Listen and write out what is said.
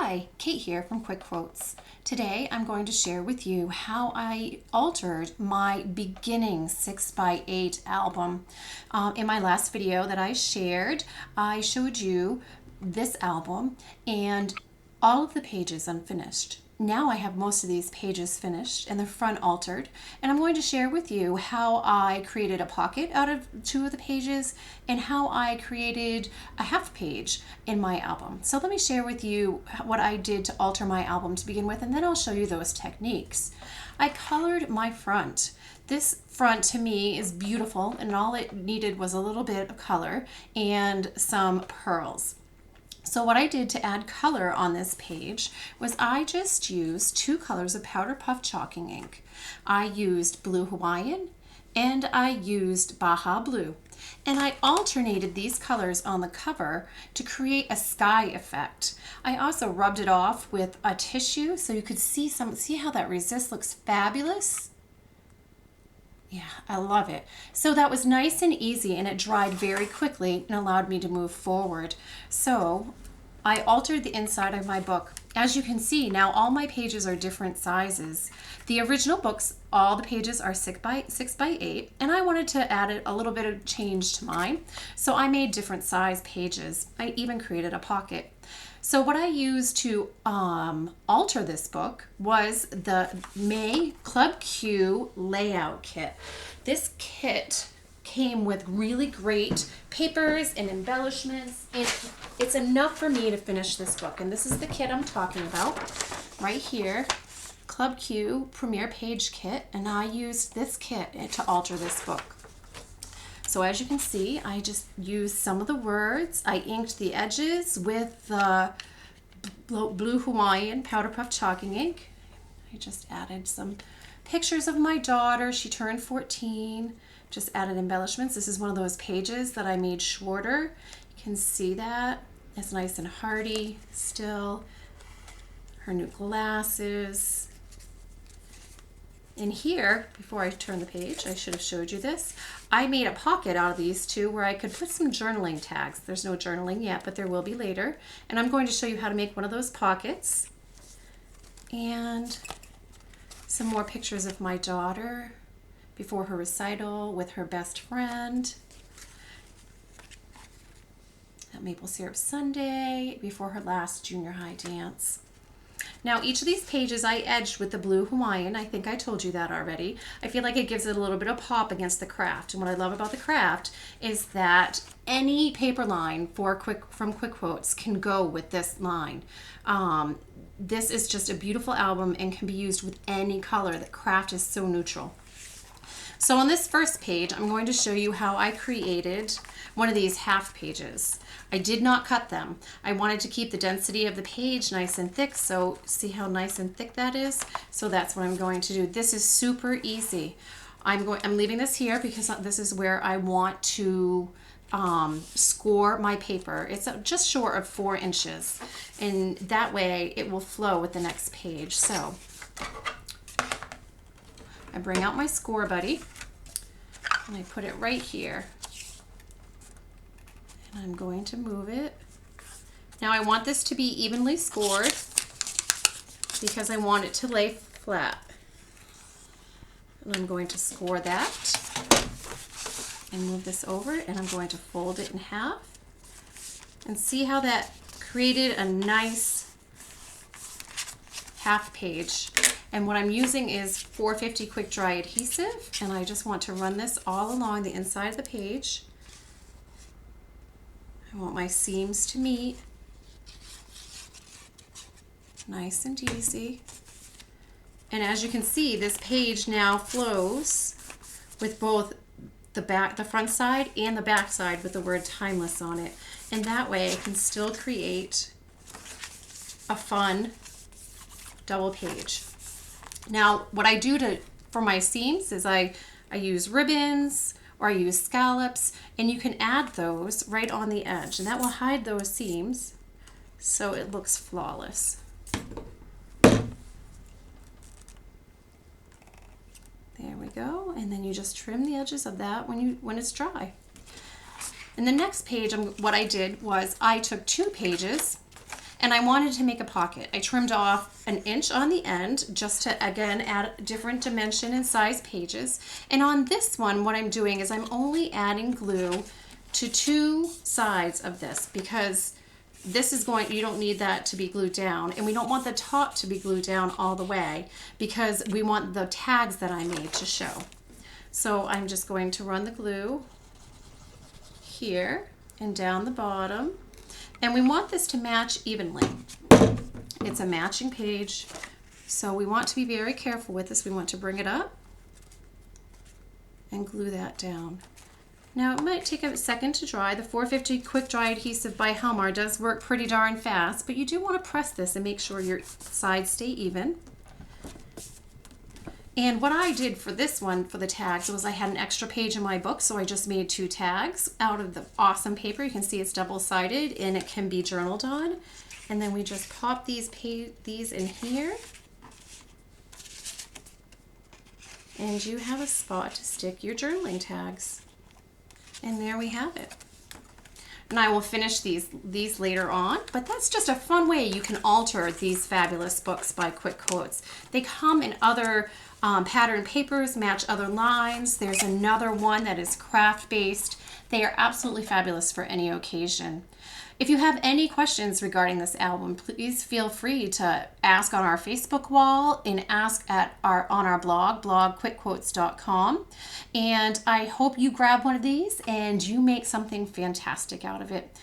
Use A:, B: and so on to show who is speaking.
A: Hi, Kate here from Quick Quotes. Today I'm going to share with you how I altered my beginning 6x8 album. In my last video that I shared, I showed you this album and all of the pages unfinished. Now I have most of these pages finished and the front altered, and I'm going to share with you how I created a pocket out of two of the pages and how I created a half page in my album. So let me share with you what I did to alter my album to begin with, and then I'll show you those techniques. I colored my front. This front to me is beautiful, and all it needed was a little bit of color and some pearls. So what I did to add color on this page was I just used two colors of powder puff chalking ink. I used Blue Hawaiian and I used Baja Blue. And I alternated these colors on the cover to create a sky effect. I also rubbed it off with a tissue so you could see how that resist looks fabulous. Yeah, I love it. So that was nice and easy, and it dried very quickly and allowed me to move forward. So I altered the inside of my book. As you can see, now all my pages are different sizes. The original books, all the pages are 6x8, and I wanted to add a little bit of change to mine. So I made different size pages. I even created a pocket. So what I used to alter this book was the May Club Q layout kit. This kit came with really great papers and embellishments, and it's enough for me to finish this book. And this is the kit I'm talking about right here, Club Q Premier Page Kit, and I used this kit to alter this book. So as you can see, I just used some of the words. I inked the edges with the Blue Hawaiian powder puff chalking ink. I just added some pictures of my daughter. She turned 14. Just added embellishments. This is one of those pages that I made shorter. You can see that. It's nice and hearty still. Her new glasses. In here, before I turn the page, I should have showed you this. I made a pocket out of these two where I could put some journaling tags. There's no journaling yet, but there will be later. And I'm going to show you how to make one of those pockets. And some more pictures of my daughter before her recital with her best friend. That maple syrup sundae before her last junior high dance. Now each of these pages I edged with the Blue Hawaiian. I think I told you that already. I feel like it gives it a little bit of pop against the craft. And what I love about the craft is that any paper line from Quick Quotes can go with this line. This is just a beautiful album and can be used with any color. The craft is so neutral. So on this first page, I'm going to show you how I created one of these half pages. I did not cut them. I wanted to keep the density of the page nice and thick, so see how nice and thick that is? So that's what I'm going to do. This is super easy. I'm leaving this here because this is where I want to score my paper. It's just short of 4 inches, and that way it will flow with the next page. So I bring out my score buddy and I put it right here, and I'm going to move it. Now I want this to be evenly scored because I want it to lay flat, and I'm going to score that and move this over, and I'm going to fold it in half, and see how that created a nice half page. And what I'm using is 450 quick dry adhesive, and I just want to run this all along the inside of the page. I want my seams to meet. Nice and easy. And as you can see, this page now flows with both the front side and the back side with the word timeless on it. And that way I can still create a fun double page. Now, what I do for my seams is I use ribbons or I use scallops, and you can add those right on the edge, and that will hide those seams so it looks flawless. There we go, and then you just trim the edges of that when it's dry. And the next page, what I did was I took 2 pages and I wanted to make a pocket. I trimmed off 1 inch on the end just to, again, add different dimension and size pages. And on this one, what I'm doing is I'm only adding glue to 2 sides of this, because this is going, you don't need that to be glued down, and we don't want the top to be glued down all the way because we want the tags that I made to show. So I'm just going to run the glue here and down the bottom, and we want this to match evenly. It's a matching page, so we want to be very careful with this. We want to bring it up and glue that down. Now it might take a second to dry. The 450 quick dry adhesive by Helmar does work pretty darn fast, but you do want to press this and make sure your sides stay even. And what I did for this one, for the tags, was I had an extra page in my book, so I just made 2 tags out of the awesome paper. You can see it's double-sided and it can be journaled on. And then we just pop these in here. And you have a spot to stick your journaling tags. And there we have it. And I will finish these later on, but that's just a fun way you can alter these fabulous books by Quick Quotes. They come in other pattern papers, match other lines. There's another one that is craft-based. They are absolutely fabulous for any occasion. If you have any questions regarding this album, please feel free to ask on our Facebook wall and ask on our blog, quickquotes.com. And I hope you grab one of these and you make something fantastic out of it.